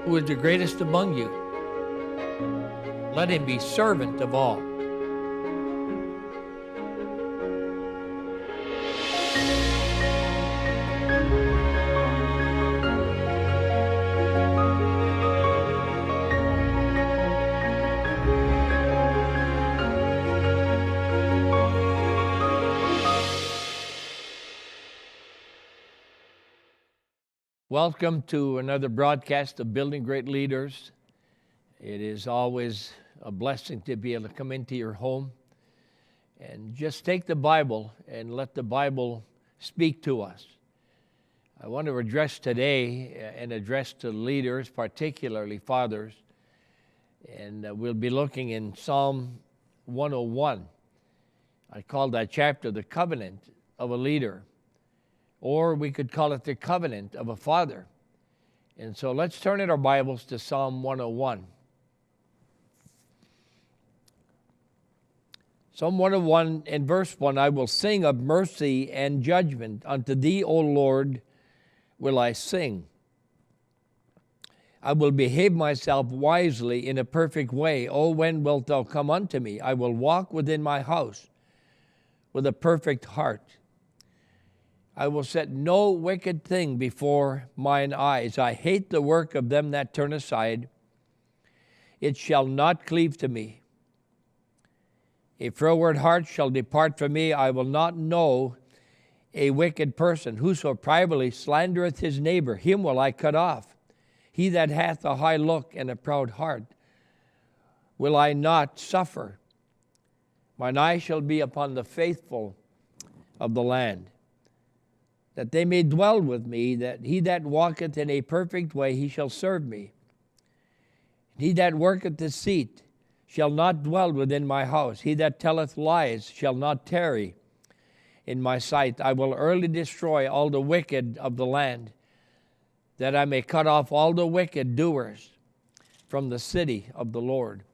who is the greatest among you. Let him be servant of all. Welcome to another broadcast of Building Great Leaders. It is always a blessing to be able to come into your home and just take the Bible and let the Bible speak to us. I want to address today an address to leaders, particularly fathers, and we'll be looking in Psalm 101. I call that chapter the covenant of a leader. Or we could call it the covenant of a father. And so let's turn in our Bibles to Psalm 101. Psalm 101 in verse 1, I will sing of mercy and judgment. Unto thee, O Lord, will I sing. I will behave myself wisely in a perfect way. O when wilt thou come unto me? I will walk within my house with a perfect heart. I will set no wicked thing before mine eyes. I hate the work of them that turn aside. It shall not cleave to me. A froward heart shall depart from me. I will not know a wicked person. Whoso privately slandereth his neighbor, him will I cut off. He that hath a high look and a proud heart will I not suffer. Mine eye shall be upon the faithful of the land, that they may dwell with me, that he that walketh in a perfect way, he shall serve me. He that worketh deceit shall not dwell within my house. He that telleth lies shall not tarry in my sight. I will early destroy all the wicked of the land, that I may cut off all the wicked doers from the city of the Lord.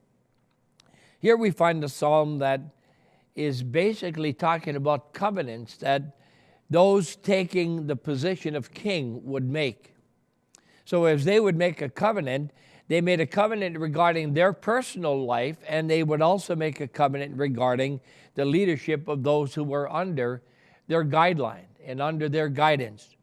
Here we find a psalm that is basically talking about covenants that those taking the position of king would make. So as they would make a covenant, they made a covenant regarding their personal life, and they would also make a covenant regarding the leadership of those who were under their guideline and under their guidance.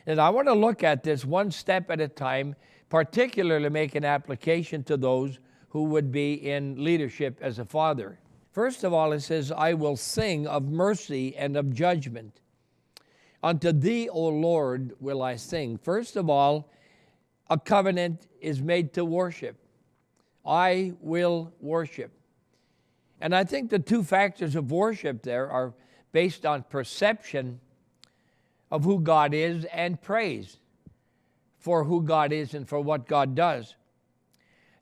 And I want to look at this one step at a time, particularly make an application to those who would be in leadership as a father. First of all, it says, I will sing of mercy and of judgment. Unto thee, O Lord, will I sing. First of all, a covenant is made to worship. I will worship. And I think the two factors of worship there are based on perception of who God is and praise for who God is and for what God does.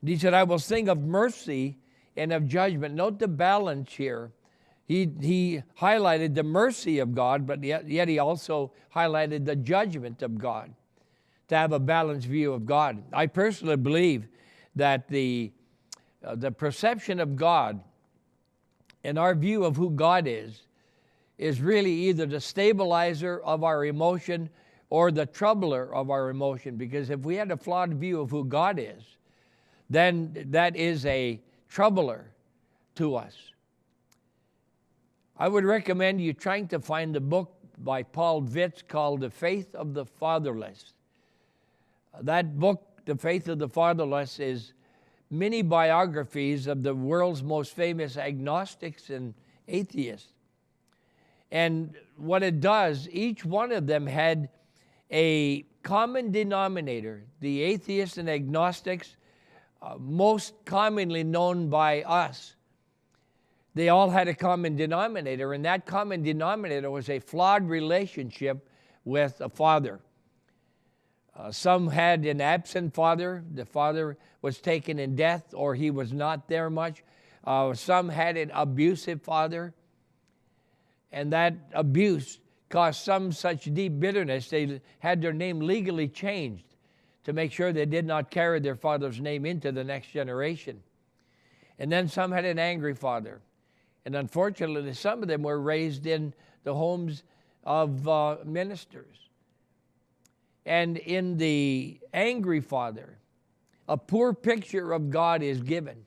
And he said, I will sing of mercy and of judgment. Note the balance here. He highlighted the mercy of God, but yet he also highlighted the judgment of God, to have a balanced view of God. I personally believe that the perception of God and our view of who God is really either the stabilizer of our emotion or the troubler of our emotion. Because if we had a flawed view of who God is, then that is a troubler to us. I would recommend you trying to find the book by Paul Vitz called The Faith of the Fatherless. That book, The Faith of the Fatherless, is many biographies of the world's most famous agnostics and atheists. And what it does, each one of them had a common denominator. The atheists and agnostics, most commonly known by us, they all had a common denominator, and that common denominator was a flawed relationship with a father. Some had an absent father. The father was taken in death, or he was not there much. Some had an abusive father, and that abuse caused some such deep bitterness they had their name legally changed to make sure they did not carry their father's name into the next generation. And then some had an angry father. And unfortunately, some of them were raised in the homes of ministers. And in the angry father, a poor picture of God is given.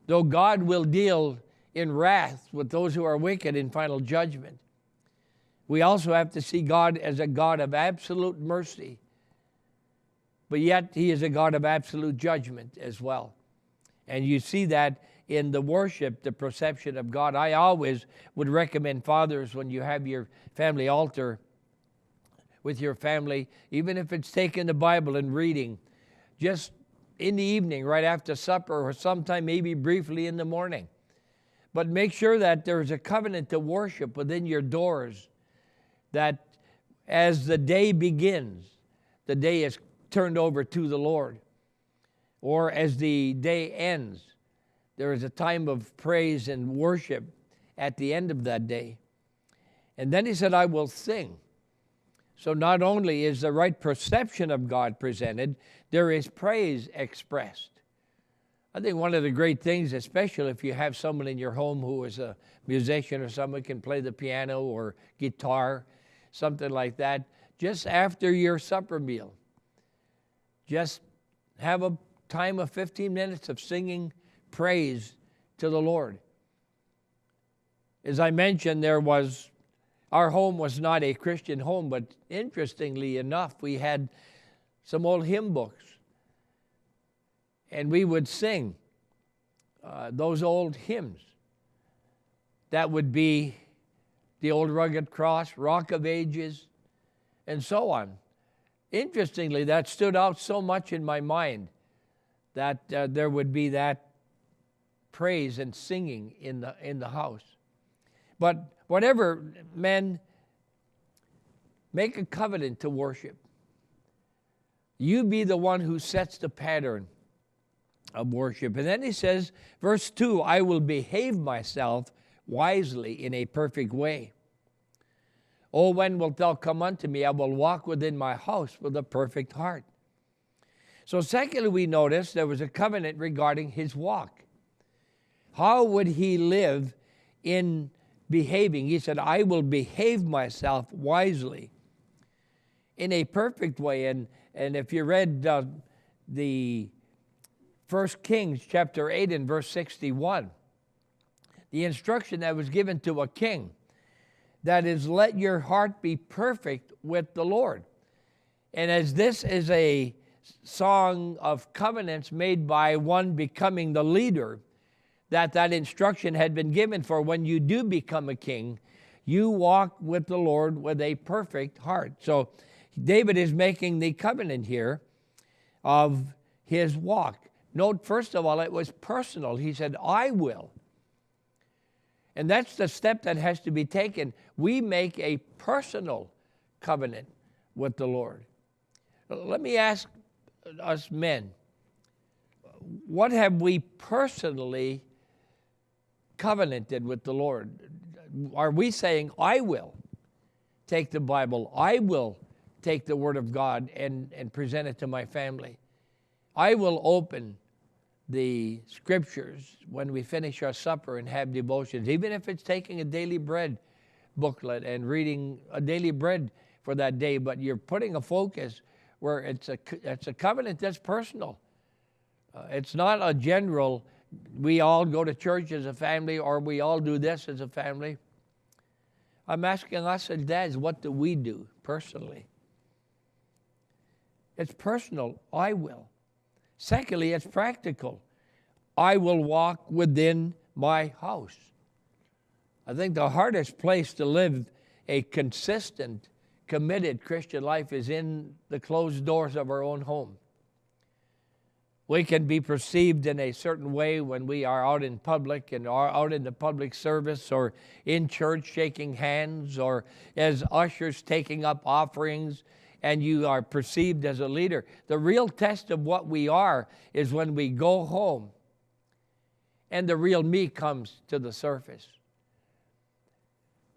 Though God will deal in wrath with those who are wicked in final judgment, we also have to see God as a God of absolute mercy, but yet He is a God of absolute judgment as well. And you see that in the worship, the perception of God. I always would recommend fathers, when you have your family altar with your family, even if it's taking the Bible and reading, just in the evening, right after supper, or sometime maybe briefly in the morning. But make sure that there's a covenant to worship within your doors, that as the day begins, the day is turned over to the Lord. Or as the day ends, there is a time of praise and worship at the end of that day. And then he said, I will sing. So not only is the right perception of God presented, there is praise expressed. I think one of the great things, especially if you have someone in your home who is a musician or someone can play the piano or guitar, something like that, just after your supper meal, just have a time of 15 minutes of singing praise to the Lord. As I mentioned, our home was not a Christian home, but interestingly enough, we had some old hymn books. And we would sing those old hymns. That would be the Old Rugged Cross, Rock of Ages, and so on. Interestingly, that stood out so much in my mind that there would be that praise and singing in the house. But whatever, men, make a covenant to worship. You be the one who sets the pattern of worship. And then he says, verse 2, I will behave myself wisely in a perfect way. Oh, when wilt thou come unto me? I will walk within my house with a perfect heart. So secondly, we notice there was a covenant regarding his walk. How would he live in behaving? He said, I will behave myself wisely in a perfect way. And if you read the 1 Kings chapter 8 and verse 61, the instruction that was given to a king, that is, let your heart be perfect with the Lord. And as this is a song of covenants made by one becoming the leader, that instruction had been given for when you do become a king, you walk with the Lord with a perfect heart. So David is making the covenant here of his walk. Note, first of all, it was personal. He said, I will. And that's the step that has to be taken. We make a personal covenant with the Lord. Let me ask us men, what have we personally covenanted with the Lord? Are we saying, I will take the Bible, I will take the Word of God and present it to my family? I will open the Scriptures when we finish our supper and have devotions, even if it's taking a daily bread booklet and reading a daily bread for that day, but you're putting a focus where it's a covenant that's personal. It's not a general, we all go to church as a family or we all do this as a family. I'm asking us as dads, what do we do personally? It's personal. I will. Secondly, it's practical. I will walk within my house. I think the hardest place to live a consistent, committed Christian life is in the closed doors of our own home. We can be perceived in a certain way when we are out in public and are out in the public service or in church shaking hands or as ushers taking up offerings, and you are perceived as a leader. The real test of what we are is when we go home and the real me comes to the surface.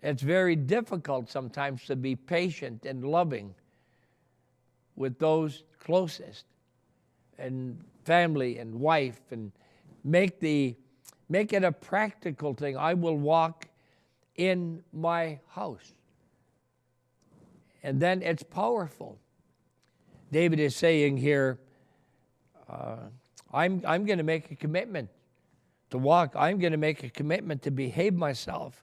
It's very difficult sometimes to be patient and loving with those closest, and family and wife, and make it a practical thing. I will walk in my house. And then it's powerful. David is saying here, I'm going to make a commitment to walk. I'm going to make a commitment to behave myself.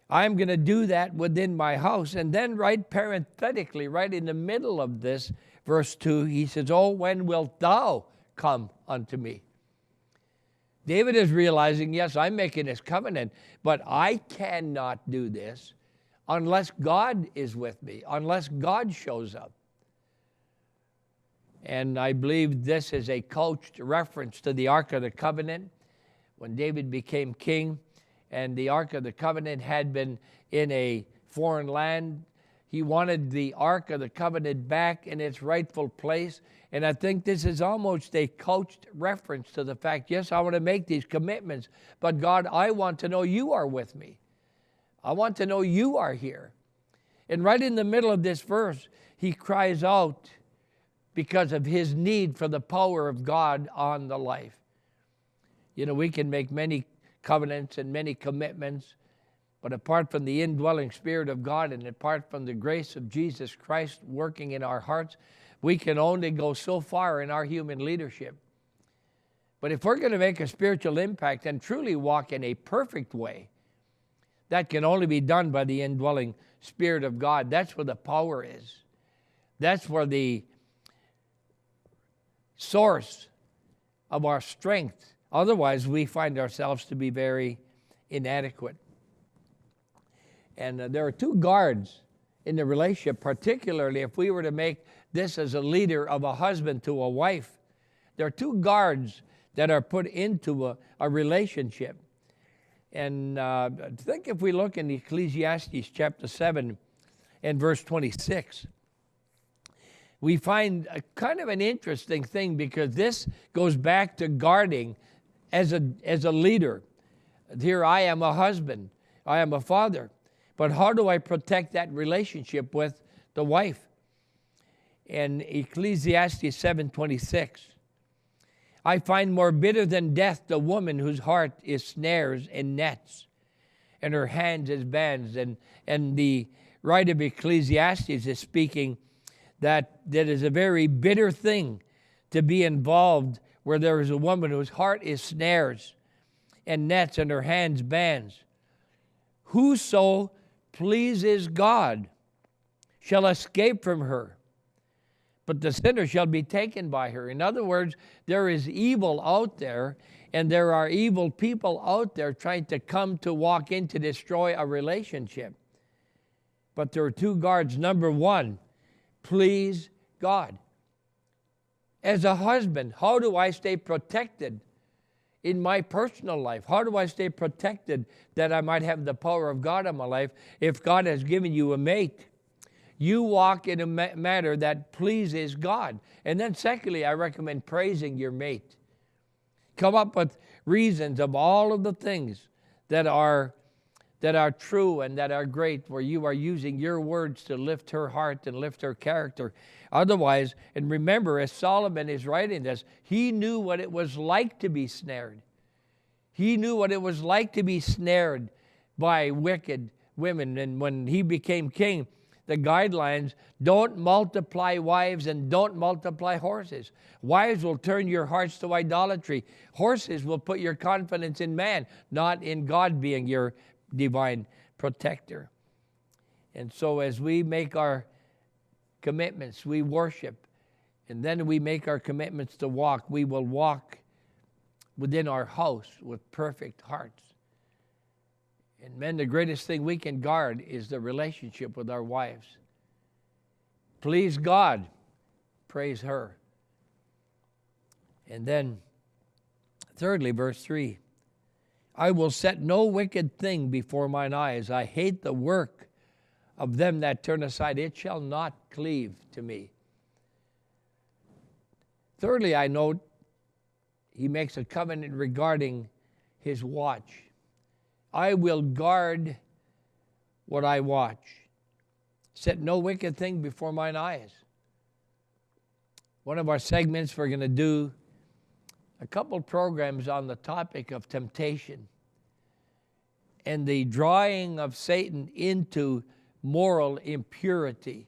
I'm going to do that within my house. And then right parenthetically, right in the middle of this, verse 2, he says, oh, when wilt thou come unto me? David is realizing, yes, I'm making this covenant, but I cannot do this unless God is with me, unless God shows up. And I believe this is a couched reference to the Ark of the Covenant. When David became king and the Ark of the Covenant had been in a foreign land, he wanted the Ark of the Covenant back in its rightful place. And I think this is almost a couched reference to the fact, yes, I want to make these commitments, but God, I want to know you are with me. I want to know you are here. And right in the middle of this verse, he cries out because of his need for the power of God on the life. You know, we can make many covenants and many commitments, but apart from the indwelling Spirit of God and apart from the grace of Jesus Christ working in our hearts, we can only go so far in our human leadership. But if we're going to make a spiritual impact and truly walk in a perfect way, that can only be done by the indwelling Spirit of God. That's where the power is. That's where the source of our strength. Otherwise, we find ourselves to be very inadequate. And there are two guards in the relationship, particularly if we were to make this as a leader of a husband to a wife. There are two guards that are put into a relationship. And I think if we look in Ecclesiastes chapter 7 and verse 26, we find a kind of an interesting thing, because this goes back to guarding as a leader. Here I am a husband, I am a father, but how do I protect that relationship with the wife? In Ecclesiastes 7:26, I find more bitter than death the woman whose heart is snares and nets, and her hands as bands. And the writer of Ecclesiastes is speaking that is a very bitter thing to be involved where there is a woman whose heart is snares and nets and her hands bands. Whoso pleases God shall escape from her, but the sinner shall be taken by her. In other words, there is evil out there, and there are evil people out there trying to come to walk in to destroy a relationship. But there are two guards. Number one, please God. As a husband, how do I stay protected in my personal life? How do I stay protected that I might have the power of God in my life if God has given you a mate? You walk in a manner that pleases God. And then secondly, I recommend praising your mate. Come up with reasons of all of the things that are true and that are great, where you are using your words to lift her heart and lift her character. Otherwise, and remember, as Solomon is writing this, he knew what it was like to be snared. He knew what it was like to be snared by wicked women. And when he became king, the guidelines, don't multiply wives and don't multiply horses. Wives will turn your hearts to idolatry. Horses will put your confidence in man, not in God being your divine protector. And so as we make our commitments, we worship, and then we make our commitments to walk, we will walk within our house with perfect hearts. And men, the greatest thing we can guard is the relationship with our wives. Please God, praise her. And then, thirdly, verse 3, I will set no wicked thing before mine eyes. I hate the work of them that turn aside. It shall not cleave to me. Thirdly, I note he makes a covenant regarding his watch. I will guard what I watch. Set no wicked thing before mine eyes. One of our segments, we're going to do a couple programs on the topic of temptation and the drawing of Satan into moral impurity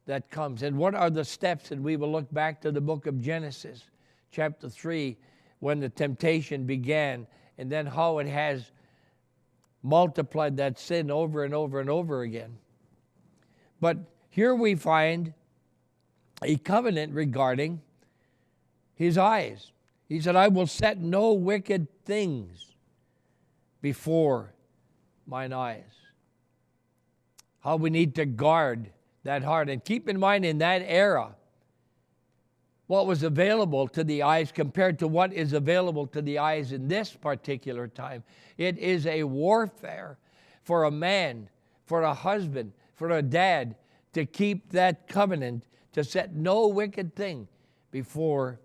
that comes. And what are the steps? And we will look back to the book of Genesis. chapter 3, when the temptation began, and then how it has multiplied that sin over and over and over again. But here we find a covenant regarding his eyes. He said, I will set no wicked things before mine eyes. How we need to guard that heart. And keep in mind, in that era, what was available to the eyes compared to what is available to the eyes in this particular time. It is a warfare for a man, for a husband, for a dad to keep that covenant, to set no wicked thing before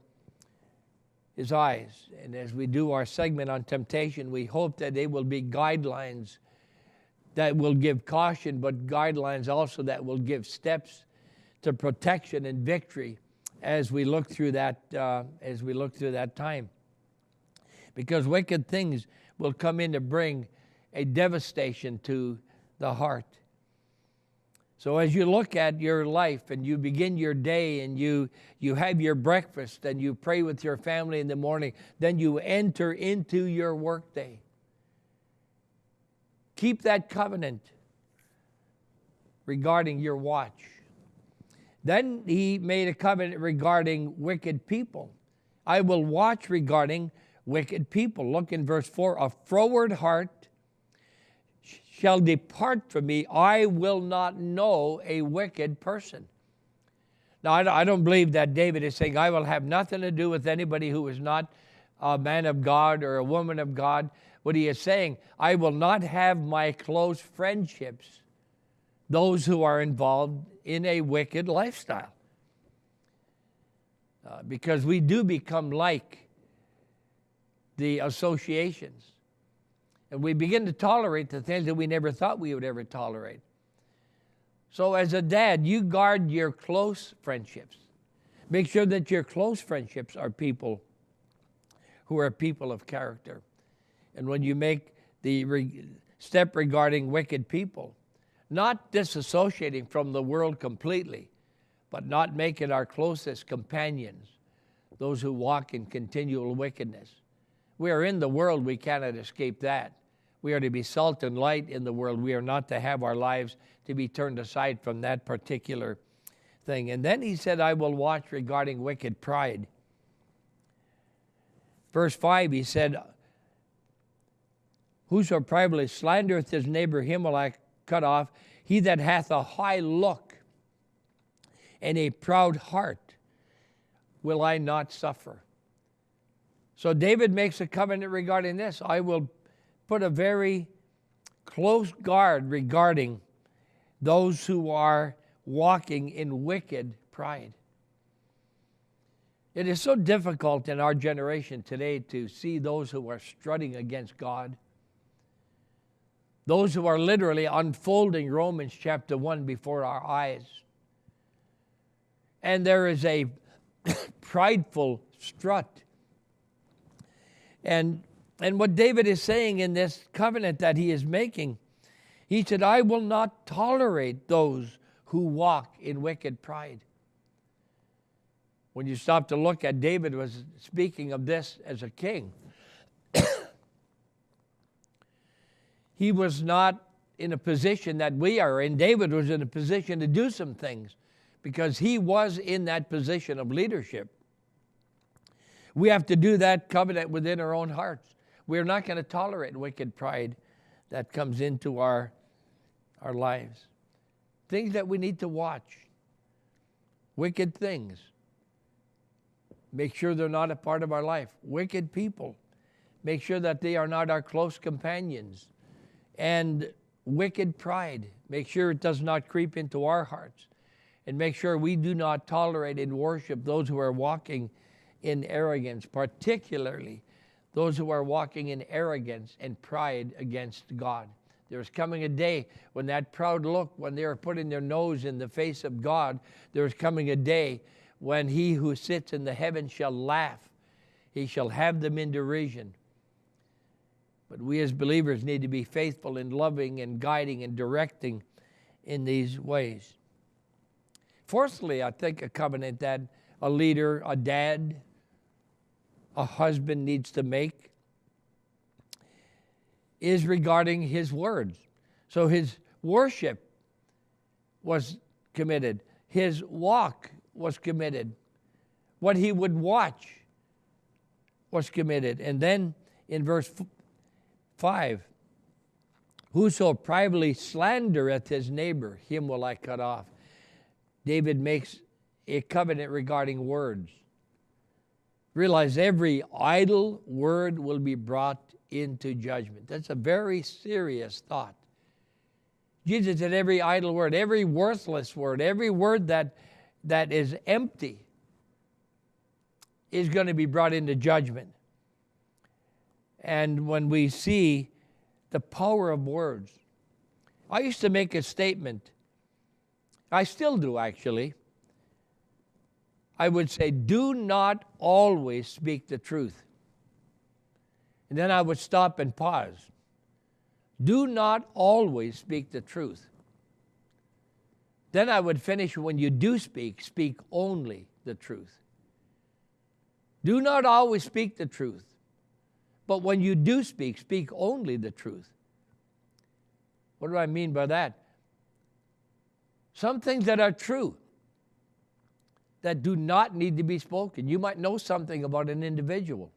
his eyes. And as we do our segment on temptation, we hope that they will be guidelines that will give caution, but guidelines also that will give steps to protection and victory as we look through that time. Because wicked things will come in to bring a devastation to the heart. So as you look at your life and you begin your day and you have your breakfast and you pray with your family in the morning, then you enter into your workday. Keep that covenant regarding your watch. Then he made a covenant regarding wicked people. I will watch regarding wicked people. Look in verse 4. A froward heart shall depart from me. I will not know a wicked person. Now, I don't believe that David is saying, I will have nothing to do with anybody who is not a man of God or a woman of God. What he is saying, I will not have my close friendships, those who are involved in a wicked lifestyle. Because we do become like the associations. And we begin to tolerate the things that we never thought we would ever tolerate. So as a dad, you guard your close friendships. Make sure that your close friendships are people who are people of character. And when you make the step regarding wicked people, not disassociating from the world completely, but not making our closest companions those who walk in continual wickedness. We are in the world, we cannot escape that. We are to be salt and light in the world. We are not to have our lives to be turned aside from that particular thing. And then he said, I will watch regarding wicked pride. Verse 5, he said, whoso privately slandereth his neighbor, him will I cut off. He that hath a high look and a proud heart will I not suffer. So David makes a covenant regarding this. I will put a very close guard regarding those who are walking in wicked pride. It is so difficult in our generation today to see those who are strutting against God, those who are literally unfolding Romans chapter 1 before our eyes. And there is a prideful strut. And what David is saying in this covenant that he is making, he said, I will not tolerate those who walk in wicked pride. When you stop to look at, David was speaking of this as a king. He was not in a position that we are in. David was in a position to do some things because he was in that position of leadership. We have to do that covenant within our own hearts. We're not going to tolerate wicked pride that comes into our lives. Things that we need to watch. Wicked things. Make sure they're not a part of our life. Wicked people. Make sure that they are not our close companions. And wicked pride. Make sure it does not creep into our hearts. And make sure we do not tolerate and worship those who are walking in arrogance, particularly those who are walking in arrogance and pride against God. There's coming a day when that proud look, when they are putting their nose in the face of God, there's coming a day when he who sits in the heavens shall laugh. He shall have them in derision. But we as believers need to be faithful in loving and guiding and directing in these ways. Fourthly, I think a covenant that a leader, a dad, a husband needs to make is regarding his words. So his worship was committed. His walk was committed. What he would watch was committed. And then in verse 5, whoso privately slandereth his neighbor, him will I cut off. David makes a covenant regarding words. Realize every idle word will be brought into judgment. That's a very serious thought. Jesus said every idle word, every worthless word, every word that is empty is going to be brought into judgment. And when we see the power of words, I used to make a statement. I still do, actually. I would say, do not always speak the truth. And then I would stop and pause. Do not always speak the truth. Then I would finish, when you do speak, speak only the truth. Do not always speak the truth. But when you do speak, speak only the truth. What do I mean by that? Some things that are true that do not need to be spoken. You might know something about an individual,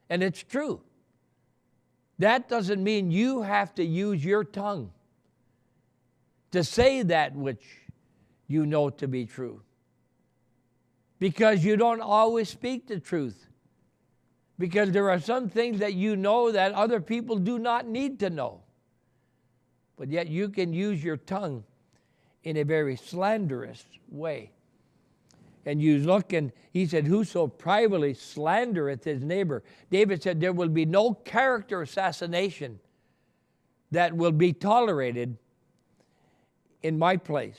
and it's true. That doesn't mean you have to use your tongue to say that which you know to be true, because you don't always speak the truth, because there are some things that you know that other people do not need to know, but yet you can use your tongue in a very slanderous way. And you look, and he said, whoso privately slandereth his neighbor. David said there will be no character assassination that will be tolerated in my place.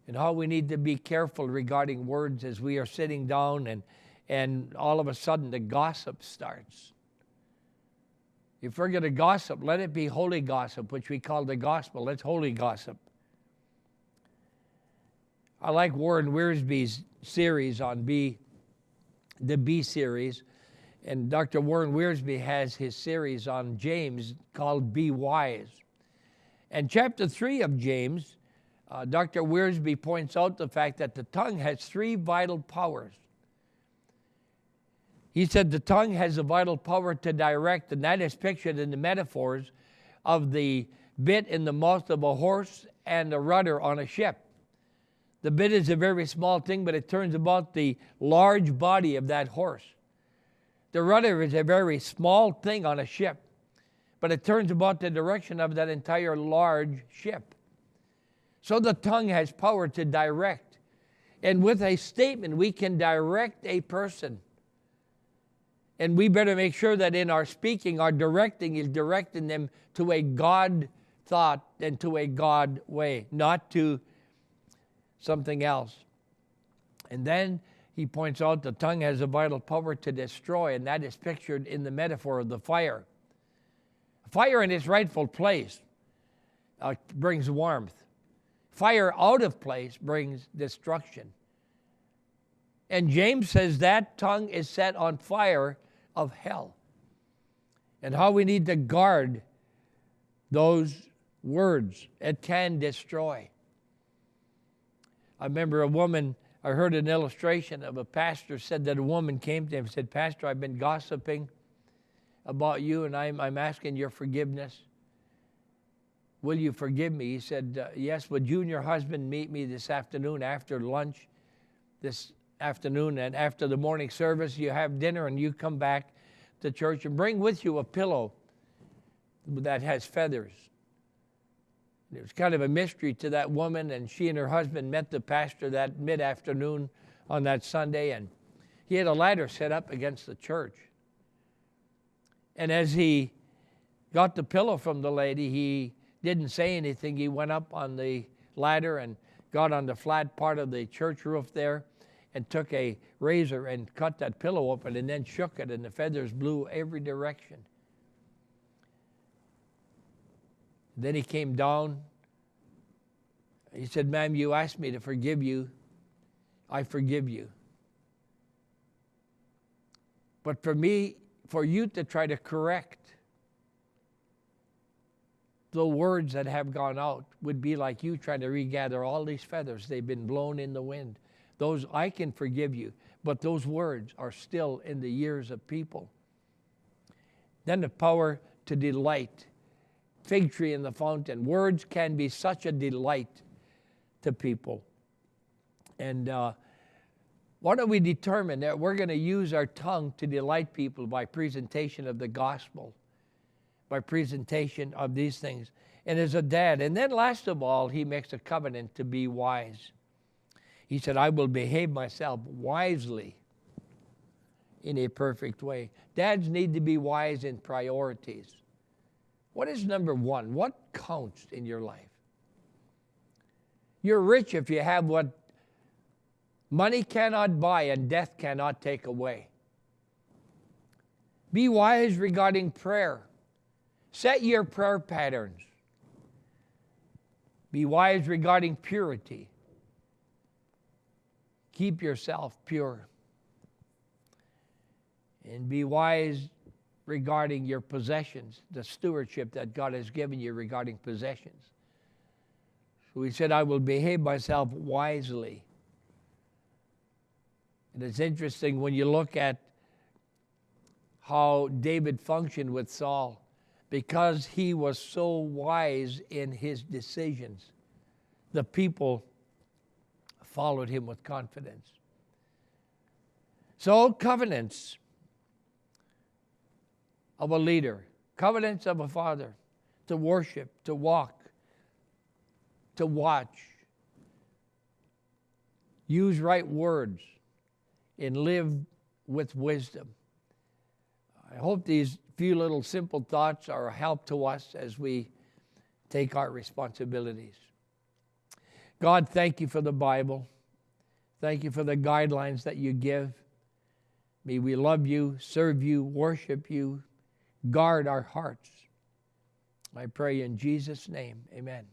And how we need to be careful regarding words as we are sitting down and all of a sudden the gossip starts. If we're going to gossip, let it be holy gossip, which we call the gospel. It's holy gossip. I like Warren Wiersbe's series on the B series. And Dr. Warren Wiersbe has his series on James called Be Wise. And chapter 3 of James, Dr. Wiersbe points out the fact that the tongue has 3 vital powers. He said the tongue has a vital power to direct, and that is pictured in the metaphors of the bit in the mouth of a horse and the rudder on a ship. The bit is a very small thing, but it turns about the large body of that horse. The rudder is a very small thing on a ship, but it turns about the direction of that entire large ship. So the tongue has power to direct. And with a statement, we can direct a person. And we better make sure that in our speaking, our directing is directing them to a God thought and to a God way, not to something else. And then he points out the tongue has a vital power to destroy, and that is pictured in the metaphor of the fire. Fire in its rightful place brings warmth. Fire out of place brings destruction. And James says that tongue is set on fire of hell. And how we need to guard those words. It can destroy. I remember a woman, I heard an illustration of a pastor said that a woman came to him and said, Pastor, I've been gossiping about you, and I'm asking your forgiveness. Will you forgive me? He said, yes. Would you and your husband meet me this afternoon after lunch this afternoon, and after the morning service you have dinner and you come back to church and bring with you a pillow that has feathers. It was kind of a mystery to that woman, and she and her husband met the pastor that mid-afternoon on that Sunday, and he had a ladder set up against the church. And as he got the pillow from the lady, he didn't say anything. He went up on the ladder and got on the flat part of the church roof there and took a razor and cut that pillow open and then shook it, and the feathers blew every direction. Then he came down. He said, ma'am, you asked me to forgive you. I forgive you. But for you to try to correct the words that have gone out would be like you trying to regather all these feathers. They've been blown in the wind. Those, I can forgive you, but those words are still in the ears of people. Then the power to delight. Fig tree in the fountain. Words can be such a delight to people. And why don't we determine that we're going to use our tongue to delight people by presentation of the gospel, by presentation of these things. And as a dad, and then last of all, he makes a covenant to be wise. He said, I will behave myself wisely in a perfect way. Dads need to be wise in priorities. What is number one? What counts in your life? You're rich if you have what money cannot buy and death cannot take away. Be wise regarding prayer. Set your prayer patterns. Be wise regarding purity. Keep yourself pure. And be wise regarding your possessions, the stewardship that God has given you regarding possessions. So he said, I will behave myself wisely. And it's interesting when you look at how David functioned with Saul, because he was so wise in his decisions, the people followed him with confidence. So covenants of a leader, covenants of a father, to worship, to walk, to watch, use right words, and live with wisdom. I hope these few little simple thoughts are a help to us as we take our responsibilities. God, thank you for the Bible. Thank you for the guidelines that you give. May we love you, serve you, worship you, guard our hearts. I pray in Jesus' name, amen.